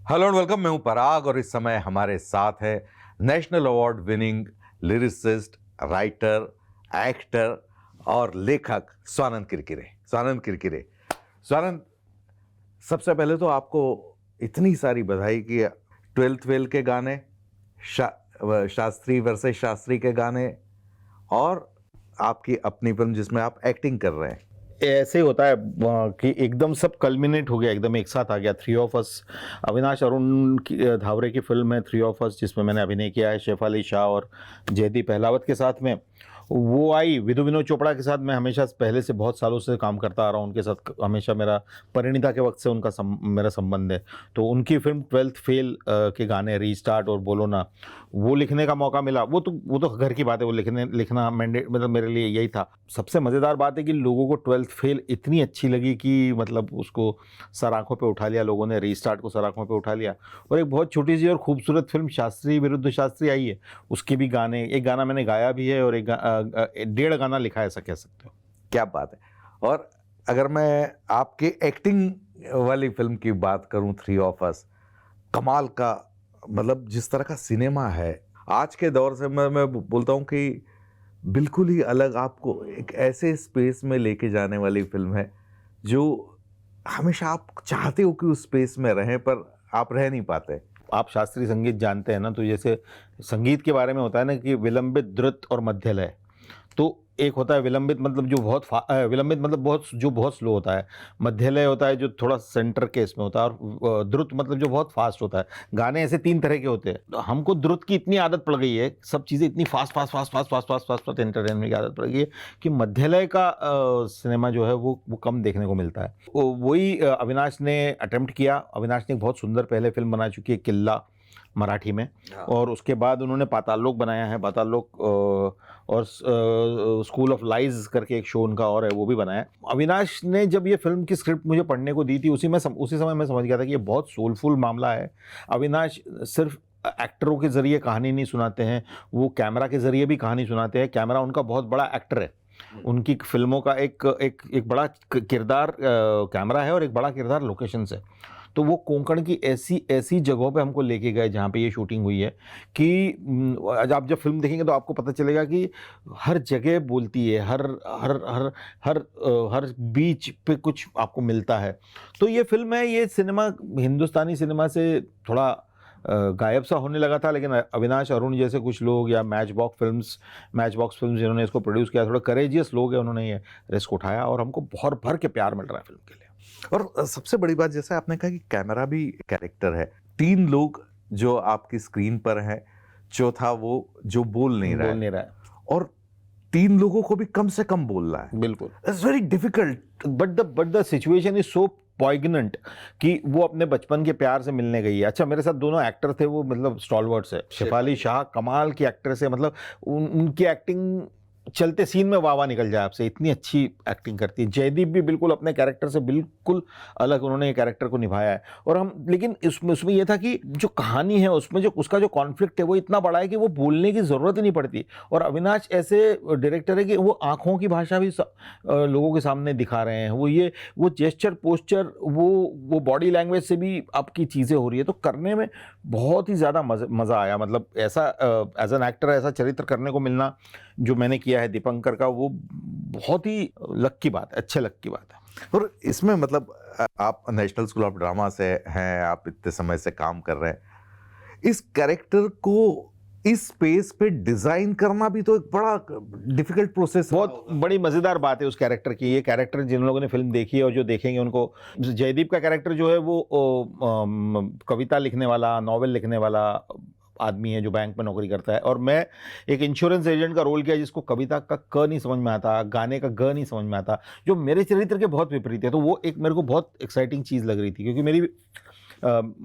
Hello and welcome. मैं हूं पराग और इस समय हमारे साथ है national award winning lyricist, writer, actor और लेखक स्वानंद किरकिरे। स्वानंद, सबसे पहले तो आपको इतनी सारी बधाई कि 12th फेल के गाने, शास्त्री वर्सेस शास्त्री के गाने और आपकी अपनी फिल्म जिसमें आप एक्टिंग कर रहे हैं। ऐसे होता है कि एकदम सब कल्मिनेट हो गया, एकदम एक साथ आ गया। Three of us, Avinash Arun Dhaware की फिल्म है थ्री ऑफ अस, जिसमें मैंने अभिनय किया है शेफाली शाह और जयदीप अहलावत के साथ में। वो आई विधु विनोद चोपड़ा के साथ। मैं हमेशा पहले से बहुत सालों से काम करता आ रहा हूँ उनके साथ, हमेशा मेरा परिणीता के वक्त से उनका मेरा संबंध है। तो उनकी फिल्म 12th फेल के गाने रीस्टार्ट और बोलो ना, वो लिखने का मौका मिला। वो तो घर की बात है, वो लिखना मैंडेट मतलब मेरे लिए यही था। सबसे मज़ेदार बात है कि लोगों को 12th फेल इतनी अच्छी लगी कि मतलब उसको सर आंखों पे उठा लिया लोगों ने, रीस्टार्ट को सर आंखों पे उठा लिया। और एक बहुत छोटी सी और खूबसूरत फिल्म शास्त्री विरुद्ध शास्त्री आई है, उसके भी गाने, एक गाना मैंने गाया भी है और एक 1.5 गाना लिखा है, ऐसा कह सकते हो। क्या बात है। और अगर मैं आपके एक्टिंग वाली फिल्म की बात करूं, थ्री ऑफ अस, कमाल का, मतलब जिस तरह का सिनेमा है आज के दौर से, मैं बोलता हूं कि बिल्कुल ही अलग, आपको एक ऐसे स्पेस में लेके जाने वाली फिल्म है जो हमेशा आप चाहते हो कि उस स्पेस में रहें पर आप रह नहीं पाते। आप शास्त्रीय संगीत जानते हैं ना, तो जैसे संगीत के बारे में होता है ना कि विलंबित, द्रुत और मध्य लय। तो एक होता है विलंबित मतलब जो विलंबित मतलब बहुत स्लो होता है। मध्य लय होता है जो थोड़ा सेंटर के इसमें होता है, और द्रुत मतलब जो बहुत फास्ट होता है। गाने ऐसे 3 तरह के होते हैं। तो हमको द्रुत की इतनी आदत पड़ गई है, सब चीज़ें इतनी फास्ट एंटरटेनमेंट की आदत पड़ गई है कि मध्य लय का सिनेमा जो है वो कम देखने को मिलता है। वही अविनाश ने अटेम्प्ट किया। अविनाश ने एक बहुत सुंदर पहले फिल्म बना चुकी है किल्ला, मराठी में। और उसके बाद उन्होंने पाताल लोक बनाया है, पाताल लोक, और स्कूल ऑफ लाइज करके एक शो उनका और है, वो भी बनाया है। अविनाश ने जब ये फिल्म की स्क्रिप्ट मुझे पढ़ने को दी थी, उसी समय मैं समझ गया था कि ये बहुत सोलफुल मामला है। अविनाश सिर्फ एक्टरों के जरिए कहानी नहीं सुनाते हैं, वो कैमरा के जरिए भी कहानी सुनाते हैं। कैमरा उनका बहुत बड़ा एक्टर है। उनकी फिल्मों का एक बड़ा किरदार कैमरा है और एक बड़ा किरदार लोकेशन है। तो वो कोंकण की ऐसी ऐसी जगहों पे हमको लेके गए जहाँ पे ये शूटिंग हुई है कि आज आप जब फिल्म देखेंगे तो आपको पता चलेगा कि हर जगह बोलती है, हर हर हर हर हर बीच पे कुछ आपको मिलता है। तो ये फिल्म है, ये सिनेमा हिंदुस्तानी सिनेमा से थोड़ा गायब सा होने लगा था, लेकिन अविनाश अरुण जैसे कुछ लोग या मैच बॉक्स फिल्म्स जिन्होंने इसको प्रोड्यूस किया, थोड़ा करेजियस लोग हैं, उन्होंने ये रिस्क उठाया और हमको भर भर के प्यार मिल रहा है फिल्म के लिए। और सबसे बड़ी बात, जैसे आपने कहा कि कैमरा भी कैरेक्टर है, 3 लोग जो आपकी स्क्रीन पर हैं, चौथा वो जो बोल नहीं रहा है, और 3 लोगों को भी कम से कम बोलना है। बिल्कुल, it's very difficult, but the situation is so poignant कि वो अपने बचपन के प्यार से मिलने गई है। अच्छा, मेरे साथ दोनों एक्टर थे, वो मतलब स्टॉलवर्ड्स है। शेफाली शाह कमाल की एक्ट्रेस है, मतलब उनकी एक्टिंग चलते सीन में वाह निकल जाए आपसे, इतनी अच्छी एक्टिंग करती है। जयदीप भी बिल्कुल अपने कैरेक्टर से बिल्कुल अलग उन्होंने ये कैरेक्टर को निभाया है। और हम, लेकिन उसमें ये था कि जो कहानी है उसमें जो उसका जो कॉन्फ्लिक्ट है वो इतना बड़ा है कि वो बोलने की ज़रूरत ही नहीं पड़ती। और अविनाश ऐसे डायरेक्टर है कि वो आँखों की भाषा भी लोगों के सामने दिखा रहे हैं। वो जेस्चर, पोस्चर, वो बॉडी लैंग्वेज से भी आपकी चीज़ें हो रही है। तो करने में बहुत ही ज़्यादा मज़ा आया। मतलब ऐसा एज एन एक्टर ऐसा चरित्र करने को मिलना जो मैंने किया है दीपंकर का, वो बहुत ही लक की बात है, अच्छे लक की बात है। और इसमें मतलब आप नेशनल स्कूल ऑफ ड्रामा से हैं, आप इतने समय से काम कर रहे हैं, इस कैरेक्टर को इस स्पेस पे डिजाइन करना भी तो एक बड़ा डिफिकल्ट प्रोसेस। बहुत बड़ी मजेदार बात है उस कैरेक्टर की। ये कैरेक्टर जिन लोगों ने फिल्म देखी है और जो देखेंगे उनको, जयदीप का कैरेक्टर जो है वो कविता लिखने वाला, नॉवेल लिखने वाला आदमी है जो बैंक में नौकरी करता है। और मैं एक इंश्योरेंस एजेंट का रोल किया जिसको कविता का क नहीं समझ में आता, गाने का ग नहीं समझ में आता, जो मेरे चरित्र के बहुत विपरीत है। तो वो एक मेरे को बहुत एक्साइटिंग चीज़ लग रही थी, क्योंकि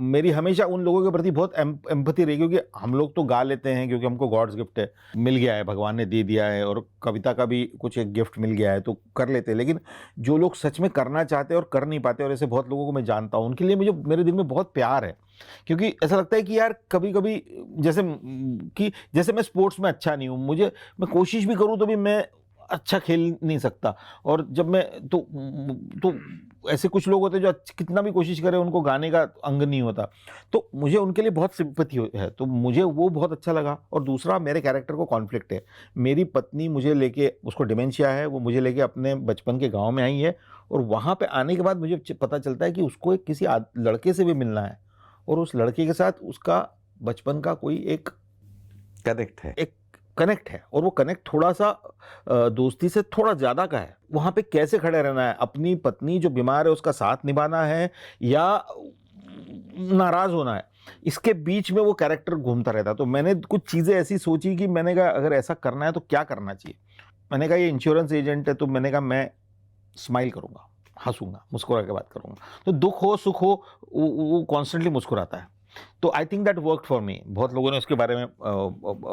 मेरी हमेशा उन लोगों के प्रति बहुत एम्पैथी रही, क्योंकि हम लोग तो गा लेते हैं क्योंकि हमको गॉड्स गिफ्ट है, मिल गया है, भगवान ने दे दिया है, और कविता का भी कुछ एक गिफ्ट मिल गया है तो कर लेते हैं। लेकिन जो लोग सच में करना चाहते हैं और कर नहीं पाते, और ऐसे बहुत लोगों को मैं जानता हूँ, उनके लिए मुझे मेरे दिल में बहुत प्यार है। क्योंकि ऐसा लगता है कि यार कभी कभी जैसे मैं स्पोर्ट्स में अच्छा नहीं हूँ, मैं कोशिश भी करूँ तो भी मैं अच्छा खेल नहीं सकता। और जब मैं तो ऐसे कुछ लोग होते हैं जो कितना भी कोशिश करें उनको गाने का अंग नहीं होता, तो मुझे उनके लिए बहुत सिंपैथी है, तो मुझे वो बहुत अच्छा लगा। और दूसरा, मेरे कैरेक्टर को कॉन्फ्लिक्ट है। मेरी पत्नी मुझे लेके, उसको डिमेंशिया है, वो मुझे लेके अपने बचपन के गाँव में आई है, और वहाँ पे आने के बाद मुझे पता चलता है कि उसको एक किसी लड़के से भी मिलना है, और उस लड़के के साथ उसका बचपन का कोई एक कनेक्ट है, और वो कनेक्ट थोड़ा सा दोस्ती से थोड़ा ज़्यादा का है। वहाँ पे कैसे खड़े रहना है, अपनी पत्नी जो बीमार है उसका साथ निभाना है या नाराज़ होना है, इसके बीच में वो कैरेक्टर घूमता रहता। तो मैंने कुछ चीज़ें ऐसी सोची कि मैंने कहा अगर ऐसा करना है तो क्या करना चाहिए। मैंने कहा ये इंश्योरेंस एजेंट है, तो मैंने कहा मैं स्माइल करूँगा, हंसूंगा, मुस्कुरा के बात करूँगा, तो दुख हो सुख हो वो कॉन्स्टेंटली मुस्कुराता है। तो I think that worked for me. बहुत लोगों ने उसके बारे में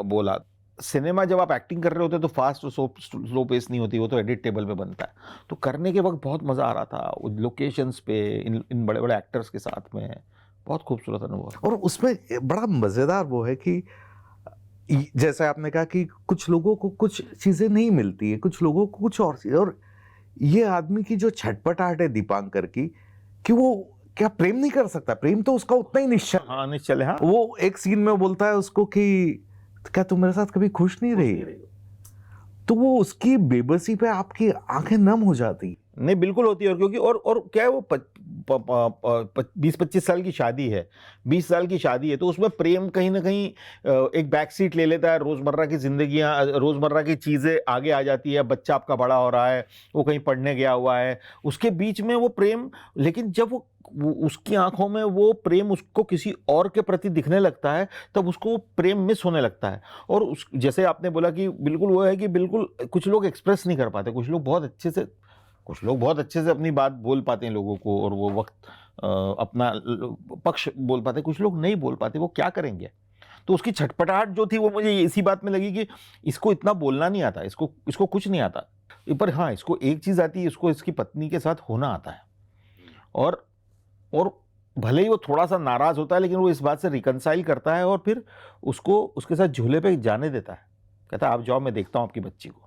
बोला। सिनेमा जब आप एक्टिंग कर रहे होते हैं तो फास्ट और स्लो पेस नहीं होती, वो तो एडिट टेबल पे बनता है। तो करने के वक्त बहुत मज़ा आ रहा था, लोकेशंस पे इन बड़े बड़े एक्टर्स के साथ में, बहुत खूबसूरत अनुभव। और उसमें बड़ा मज़ेदार वो है कि जैसे आपने कहा कि कुछ लोगों को कुछ चीज़ें नहीं मिलती है, कुछ लोगों को कुछ और चीज़ें। और ये आदमी की जो छटपटाहट है दीपांकर की, कि वो क्या प्रेम नहीं कर सकता, प्रेम तो उसका उतना ही निश्चल। हाँ निश्चल है। हाँ, वो एक सीन में बोलता है उसको कि क्या तुम मेरे साथ कभी खुश नहीं रही, तो वो उसकी बेबसी पे आपकी आंखें नम हो जाती। नहीं बिल्कुल होती है। और क्योंकि और क्या है, वो 20-25 साल की शादी है, 20 साल की शादी है, तो उसमें प्रेम कहीं ना कहीं एक बैक सीट ले लेता है। रोज़मर्रा की जिंदगियां, रोज़मर्रा की चीज़ें आगे आ जाती है। बच्चा आपका बड़ा हो रहा है, वो कहीं पढ़ने गया हुआ है, उसके बीच में वो प्रेम। लेकिन जब वो उसकी आंखों में वो प्रेम उसको किसी और के प्रति दिखने लगता है, तब उसको वो प्रेम मिस होने लगता है। और उस जैसे आपने बोला कि बिल्कुल वो है कि बिल्कुल कुछ लोग एक्सप्रेस नहीं कर पाते, कुछ लोग बहुत अच्छे से अपनी बात बोल पाते हैं लोगों को, और वो वक्त अपना पक्ष बोल पाते हैं। कुछ लोग नहीं बोल पाते, वो क्या करेंगे। तो उसकी छटपटाहट जो थी वो मुझे इसी बात में लगी कि इसको इतना बोलना नहीं आता, इसको कुछ नहीं आता, पर हाँ इसको एक चीज़ आती है, इसको इसकी पत्नी के साथ होना आता है। और भले ही वो थोड़ा सा नाराज़ होता है, लेकिन वो इस बात से रिकंसाइल करता है, और फिर उसको उसके साथ झूले पे जाने देता है। कहता है आप जाओ, मैं देखता हूँ आपकी बच्ची को।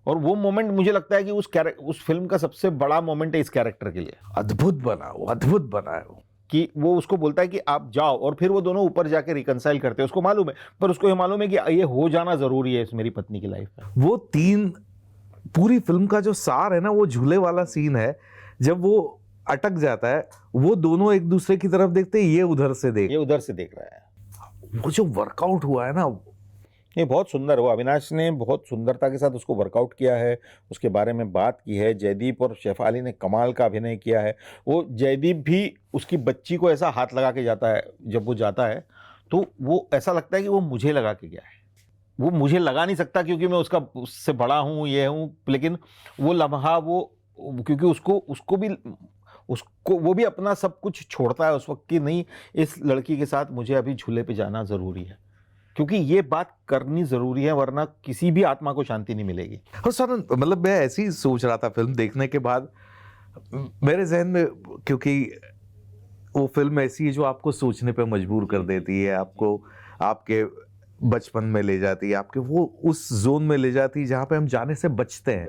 और वो मोमेंट मुझे लगता है कि उस फिल्म का सबसे बड़ा मोमेंट है इस कैरेक्टर के लिए। अद्भुत बना वो कि वो उसको बोलता है कि आप जाओ, और फिर वो दोनों ऊपर जाके रिकंसाइल करते हैं। उसको मालूम है, पर उसको ये मालूम है कि ये हो जाना जरूरी है इस मेरी पत्नी की लाइफ में। वो पूरी फिल्म का जो सार है ना, वो झूले वाला सीन है। जब वो अटक जाता है, वो दोनों एक दूसरे की तरफ देखते हैं, ये उधर से देख रहा है। वो जो वर्कआउट हुआ है ना, ये बहुत सुंदर हुआ। अविनाश ने बहुत सुंदरता के साथ उसको वर्कआउट किया है, उसके बारे में बात की है। जयदीप और शेफाली ने कमाल का अभिनय किया है। वो जयदीप भी उसकी बच्ची को ऐसा हाथ लगा के जाता है, जब वो जाता है तो वो ऐसा लगता है कि वो मुझे लगा के गया है। वो मुझे लगा नहीं सकता क्योंकि मैं उससे बड़ा हूँ, ये हूँ, लेकिन वो लम्हा, क्योंकि उसको वो भी अपना सब कुछ छोड़ता है उस वक्त कि नहीं, इस लड़की के साथ मुझे अभी झूले पे जाना ज़रूरी है, क्योंकि ये बात करनी ज़रूरी है, वरना किसी भी आत्मा को शांति नहीं मिलेगी। और सर मतलब मैं ऐसे ही सोच रहा था फिल्म देखने के बाद, मेरे जहन में, क्योंकि वो फिल्म ऐसी है जो आपको सोचने पे मजबूर कर देती है, आपको आपके बचपन में ले जाती है, आपके वो उस जोन में ले जाती है जहाँ पे हम जाने से बचते हैं।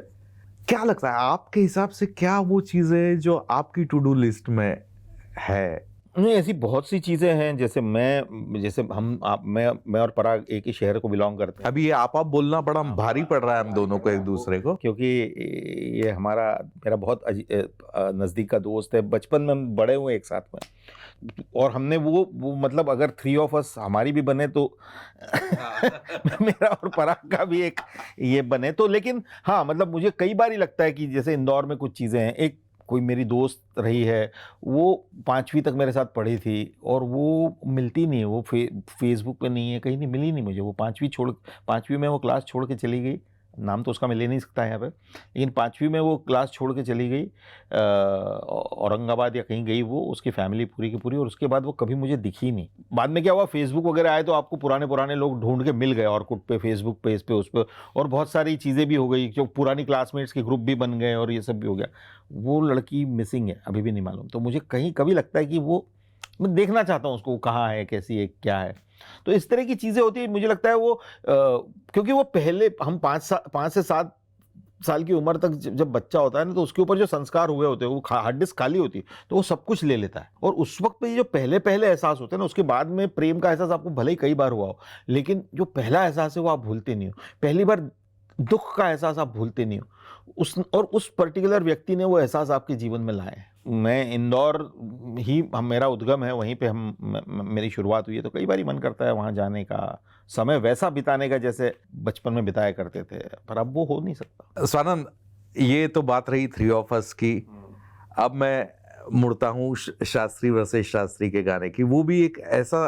क्या लगता है आपके हिसाब से, क्या वो चीज़ें जो आपकी टू डू लिस्ट में है? नहीं, ऐसी बहुत सी चीज़ें हैं। जैसे मैं और पराग एक ही शहर को बिलोंग करते हैं। अभी ये आप बोलना बड़ा भारी पड़ रहा है हम दोनों को एक दूसरे को, क्योंकि ये मेरा बहुत नज़दीक का दोस्त है। बचपन में हम बड़े हुए एक साथ में, और हमने वो मतलब अगर 3 ऑफ अस हमारी भी बने तो मेरा और पराग का भी एक ये बने तो। लेकिन हाँ, मतलब मुझे कई बार ही लगता है कि जैसे इंदौर में कुछ चीज़ें हैं। एक कोई मेरी दोस्त रही है, वो 5वीं तक मेरे साथ पढ़ी थी, और वो मिलती नहीं है, वो फेसबुक पे नहीं है, कहीं नहीं मिली नहीं मुझे। वो 5वीं में वो क्लास छोड़ के चली गई। नाम तो उसका मैं ले नहीं सकता यहाँ पे, लेकिन 5वीं में वो क्लास छोड़ के चली गई औरंगाबाद या कहीं गई वो, उसकी फैमिली पूरी की पूरी, और उसके बाद वो कभी मुझे दिखी नहीं। बाद में क्या हुआ, फेसबुक वगैरह आए तो आपको पुराने लोग ढूंढ के मिल गए, ऑर्कुट पे, फेसबुक पे, इस पे उस पे, और बहुत सारी चीज़ें भी हो गई, जो पुरानी क्लासमेट्स के ग्रुप भी बन गए और ये सब भी हो गया। वो लड़की मिसिंग है, अभी भी नहीं मालूम। तो मुझे कभी लगता है कि वो, मैं देखना चाहता हूँ उसको, कहाँ है, कैसी है, क्या है। तो इस तरह की चीज़ें होती है। मुझे लगता है वो क्योंकि वो पहले हम 5 से 7 साल की उम्र तक जब बच्चा होता है ना, तो उसके ऊपर जो संस्कार हुए होते हैं, वो हार्ड डिस्क खाली होती है, तो वो सब कुछ ले लेता है। और उस वक्त पे ये जो पहले पहले एहसास होते हैं ना, उसके बाद में प्रेम का एहसास आपको भले ही कई बार हुआ हो, लेकिन जो पहला एहसास है वो आप भूलते नहीं हो। पहली बार दुख का एहसास आप भूलते नहीं हो। उस पर्टिकुलर व्यक्ति ने वो एहसास आपके जीवन में लाए। मैं इंदौर ही मेरा उद्गम है, वहीं पे मेरी शुरुआत हुई है, तो कई बार मन करता है वहाँ जाने का, समय वैसा बिताने का जैसे बचपन में बिताया करते थे, पर अब वो हो नहीं सकता। स्वानंद, ये तो बात रही थ्री ऑफ अस की। अब मैं मुड़ता हूँ शास्त्री वर्सेस शास्त्री के गाने की। वो भी एक ऐसा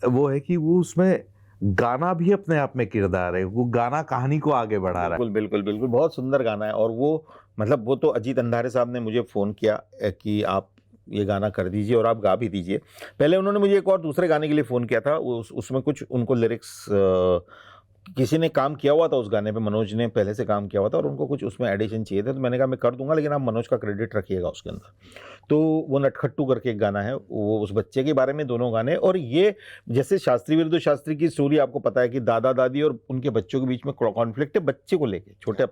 वो है कि वो उसमें गाना भी अपने आप में किरदार है, वो गाना कहानी को आगे बढ़ा रहा है। बिल्कुल बिल्कुल बिल्कुल, बहुत सुंदर गाना है। और वो मतलब वो तो अजीत अंधारे साहब ने मुझे फ़ोन किया कि आप ये गाना कर दीजिए और आप गा भी दीजिए। पहले उन्होंने मुझे एक और दूसरे गाने के लिए फ़ोन किया था, उसमें कुछ उनको लिरिक्स किसी ने काम किया हुआ था उस गाने पे, मनोज ने पहले से काम किया हुआ था और उनको कुछ उसमें एडिशन चाहिए थे, तो मैंने कहा मैं कर दूंगा, लेकिन आप मनोज का क्रेडिट रखिएगा उसके अंदर। तो वो नटखट्टू करके एक गाना है, वो उस बच्चे के बारे में दोनों गाने। और ये जैसे शास्त्री विरुद्ध शास्त्री की स्टोरी आपको पता है कि दादा दादी और उनके बच्चों के बीच में कॉन्फ्लिक्ट है, बच्चे को लेके, छोटे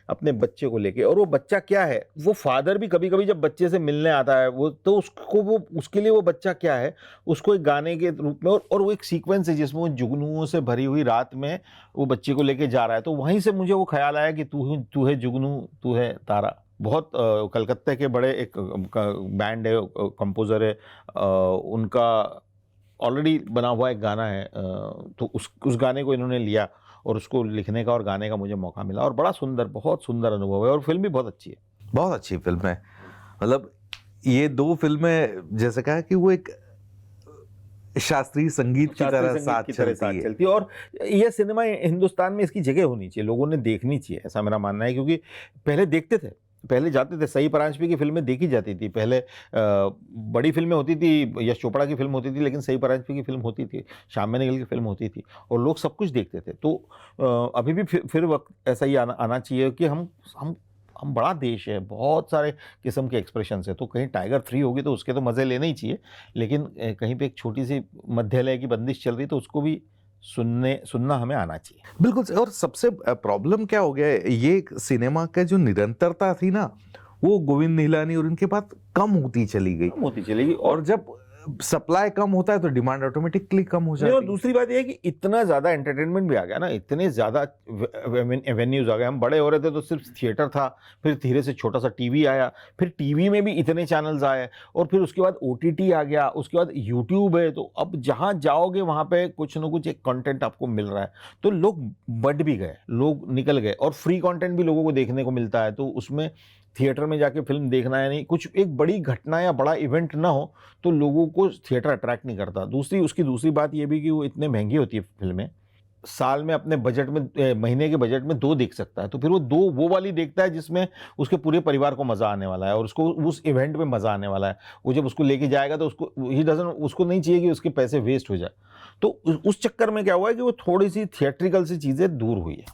अपने बच्चे को लेके। और वो बच्चा क्या है, वो फादर भी कभी कभी जब बच्चे से मिलने आता है वो, तो उसके लिए वो बच्चा क्या है, उसको एक गाने के रूप में। और वो एक सीक्वेंस है जिसमें वो जुगनुओं से भरी हुई रात में वो बच्चे को लेके जा रहा है, तो वहीं से मुझे वो ख्याल आया कि तू है जुगनू, तू है तारा। बहुत कलकत्ता के बड़े एक बैंड है, कंपोजर है, उनका ऑलरेडी बना हुआ एक गाना है, तो उस गाने को इन्होंने लिया और उसको लिखने का और गाने का मुझे मौका मिला, और बड़ा सुंदर, बहुत सुंदर अनुभव है। और फिल्म भी बहुत अच्छी है, बहुत अच्छी फिल्म है। मतलब ये दो फिल्में जैसे कहा कि वो एक शास्त्रीय संगीत की तरह साथ चलती है। और ये सिनेमा हिंदुस्तान में इसकी जगह होनी चाहिए, लोगों ने देखनी चाहिए, ऐसा मेरा मानना है। क्योंकि पहले देखते थे, पहले जाते थे, सई परांजपे की फिल्में देखी जाती थी पहले। बड़ी फिल्में होती थी, यश चोपड़ा की फिल्म होती थी, लेकिन सई परांजपे की फिल्म होती थी, श्याम बेनेगल की फिल्म होती थी, और लोग सब कुछ देखते थे। तो अभी भी फिर वक्त ऐसा ही आना चाहिए कि हम बड़ा देश है, बहुत सारे किस्म के एक्सप्रेशंस है, तो कहीं टाइगर 3 होगी तो उसके तो मज़े लेने ही चाहिए, लेकिन कहीं पे एक छोटी सी मध्यलय की बंदिश चल रही, तो उसको भी सुनना हमें आना चाहिए। बिल्कुल। और सबसे प्रॉब्लम क्या हो गया है, ये सिनेमा का जो निरंतरता थी ना, वो गोविंद निहलानी और उनके बाद कम होती चली गई। और जब सप्लाई कम होता है तो डिमांड ऑटोमेटिकली कम हो जाती है। और दूसरी बात यह है कि इतना ज़्यादा एंटरटेनमेंट भी आ गया ना, इतने ज़्यादा एवेन्यूज़ आ गए। हम बड़े हो रहे थे तो सिर्फ थिएटर था, फिर धीरे से छोटा सा टीवी आया, फिर टीवी में भी इतने चैनल्स आए, और फिर उसके बाद OTT आ गया, उसके बाद यूट्यूब है। तो अब जहाँ जाओगे वहाँ पे कुछ ना कुछ एक कंटेंट आपको मिल रहा है, तो लोग बढ़ भी गए, लोग निकल गए, और फ्री कंटेंट भी लोगों को देखने को मिलता है। तो उसमें थिएटर में जाके फिल्म देखना है नहीं, कुछ एक बड़ी घटना या बड़ा इवेंट ना हो तो लोगों को थिएटर अट्रैक्ट नहीं करता। उसकी दूसरी बात ये भी कि वो इतने महंगी होती है फिल्में, साल में अपने बजट में, महीने के बजट में 2 देख सकता है, तो फिर वो वाली देखता है जिसमें उसके पूरे परिवार को मज़ा आने वाला है और उसको उस इवेंट में मज़ा आने वाला है। वो जब उसको लेके जाएगा तो उसको नहीं चाहिए कि उसके पैसे वेस्ट हो जाए। तो उस चक्कर में क्या हुआ है कि वो थोड़ी सी थिएट्रिकल सी चीज़ें दूर हुई है,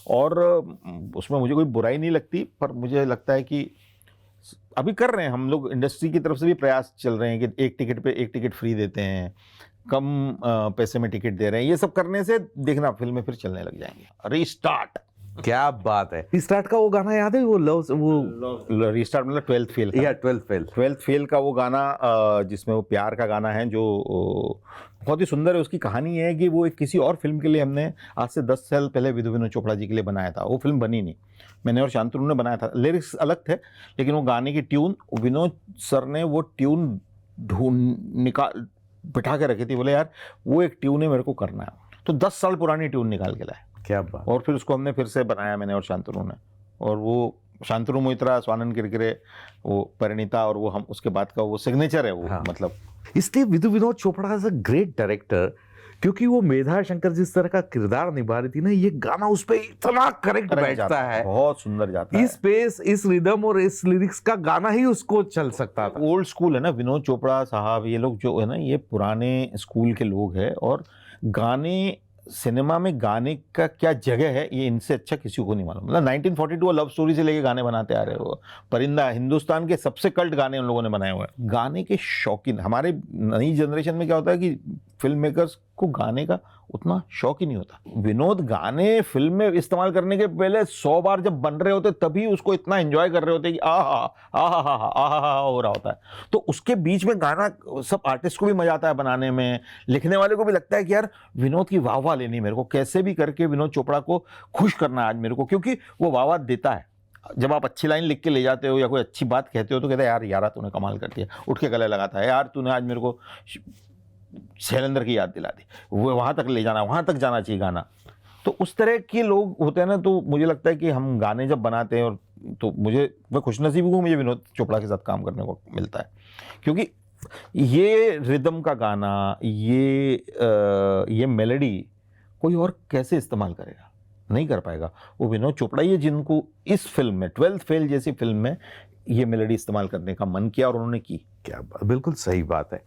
और उसमें मुझे कोई बुराई नहीं लगती, पर मुझे लगता है कि अभी कर रहे हैं हम लोग, इंडस्ट्री की तरफ से भी प्रयास चल रहे हैं कि एक टिकट पे एक टिकट फ्री देते हैं, कम पैसे में टिकट दे रहे हैं। ये सब करने से देखना फिल्में फिर चलने लग जाएंगी। रीस्टार्ट, क्या बात है। रीस्टार्ट का वो गाना याद है, वो रीस्टार्ट मतलब 12th फेल का, या 12th फेल का वो गाना, जिसमें वो प्यार का गाना है, जो बहुत ही सुंदर है। उसकी कहानी है कि वो एक किसी और फिल्म के लिए हमने आज से 10 साल पहले विनोद चोपड़ा जी के लिए बनाया था। वो फिल्म बनी नहीं, मैंने और शांतनु ने बनाया था, लिरिक्स अलग थे, लेकिन वो गाने की ट्यून विनोद सर ने वो ट्यून बिठा के रखी थी। बोले यार वो एक ट्यून है, मेरे को करना है, तो 10 साल पुरानी ट्यून निकाल के लाए। क्या बात। और फिर उसको हमने फिर से बनाया, मैंने और शांतनु ने, और वो शांतनु मोहित्रा, स्वानंद किरकिरे, वो परिणीता, और वो हम उसके बाद का वो सिग्नेचर है वो। हाँ। मतलब इसलिए Vinod Chopra is a great director, क्योंकि वो मेधा शंकर जिस तरह का किरदार निभा रही थी ना, ये गाना उस पे इतना करेक्ट बैठता है, बहुत सुंदर जाता है। इस पेस, इस रिदम और इस लिरिक्स का गाना ही उसको चल सकता था। ओल्ड स्कूल है ना, विनोद चोपड़ा साहब, ये लोग जो है ना, ये पुराने स्कूल के लोग हैं, और गाने, सिनेमा में गाने का क्या जगह है ये इनसे अच्छा किसी को नहीं मालूम। मतलब 1942 लव स्टोरी से लेके गाने बनाते आ रहे हो, परिंदा, हिंदुस्तान के सबसे कल्ट गाने उन लोगों ने बनाए हुए हैं। गाने के शौकीन, हमारे नई जनरेशन में क्या होता है कि फिल्म मेकर्स को गाने का उतना शौक ही नहीं होता। विनोद गाने फिल्म में इस्तेमाल करने के पहले 100 बार जब बन रहे होते तभी उसको इतना एंजॉय कर रहे होते कि आहा हो रहा होता है। तो उसके बीच में गाना सब आर्टिस्ट को भी मजा आता है बनाने में, लिखने वाले को भी लगता है कि यार विनोद की वाह वाह लेनी मेरे को, कैसे भी करके विनोद चोपड़ा को खुश करना है आज मेरे को, क्योंकि वो वाह वाह देता है। जब आप अच्छी लाइन लिख के ले जाते हो या कोई अच्छी बात कहते हो तो कहते हैं यार यारा तूने कमाल कर दिया, उठ के गले लगाता है, यार तूने आज मेरे को शैलेंद्र की याद दिला दी, वो वहाँ तक ले जाना, वहाँ तक जाना चाहिए गाना। तो उस तरह के लोग होते हैं ना, तो मुझे लगता है कि हम गाने जब बनाते हैं और तो मैं खुशनसीब हूँ, मुझे विनोद चोपड़ा के साथ काम करने को मिलता है, क्योंकि ये रिदम का गाना, ये मेलोडी कोई और कैसे इस्तेमाल करेगा, नहीं कर पाएगा। वो विनोद चोपड़ा ही है जिनको इस फिल्म में 12th फेल जैसी फिल्म में ये मेलोडी इस्तेमाल करने का मन किया और उन्होंने की। क्या बिल्कुल सही बात है।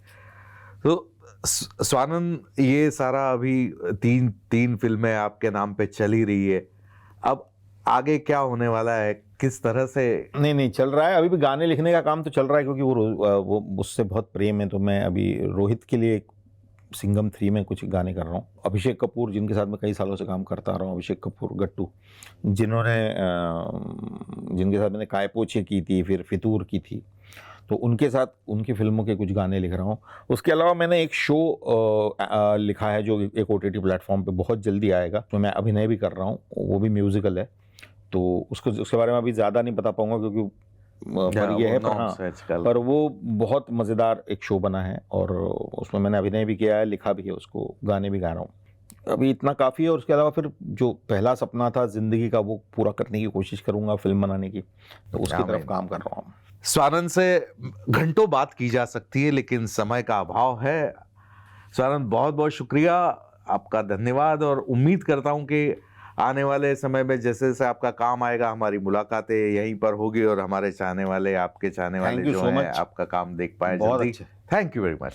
तो स्वानंद, ये सारा अभी तीन फिल्में आपके नाम पे चल ही रही है, अब आगे क्या होने वाला है, किस तरह से? नहीं चल रहा है, अभी भी गाने लिखने का काम तो चल रहा है, क्योंकि वो मुझसे बहुत प्रेम है। तो मैं अभी रोहित के लिए सिंघम 3 में कुछ गाने कर रहा हूँ। अभिषेक कपूर, जिनके साथ मैं कई सालों से काम करता आ रहा हूँ, अभिषेक कपूर गट्टू, जिनके साथ मैंने काय पोछे की थी, फिर फितूर की थी, तो उनके साथ उनकी फिल्मों के कुछ गाने लिख रहा हूँ। उसके अलावा मैंने एक शो लिखा है जो एक OTT प्लेटफॉर्म पे बहुत जल्दी आएगा, तो मैं अभिनय भी कर रहा हूँ, वो भी म्यूजिकल है। तो उसके बारे में अभी ज़्यादा नहीं बता पाऊंगा, क्योंकि पर ये है, पर वो बहुत मज़ेदार एक शो बना है और उसमें मैंने अभिनय भी किया है, लिखा भी है उसको, गाने भी गा रहा हूँ। अभी इतना काफ़ी है। और उसके अलावा फिर जो पहला सपना था ज़िंदगी का, वो पूरा करने की कोशिश करूँगा, फिल्म बनाने की, तो उसकी तरफ काम कर रहा हूँ। स्वानंद से घंटों बात की जा सकती है, लेकिन समय का अभाव है। स्वानंद, बहुत बहुत शुक्रिया, आपका धन्यवाद, और उम्मीद करता हूँ कि आने वाले समय में जैसे जैसे आपका काम आएगा, हमारी मुलाकातें यहीं पर होगी और हमारे चाहने वाले, आपके चाहने वाले जो हैं, आपका काम देख पाए जल्दी। Thank you very much.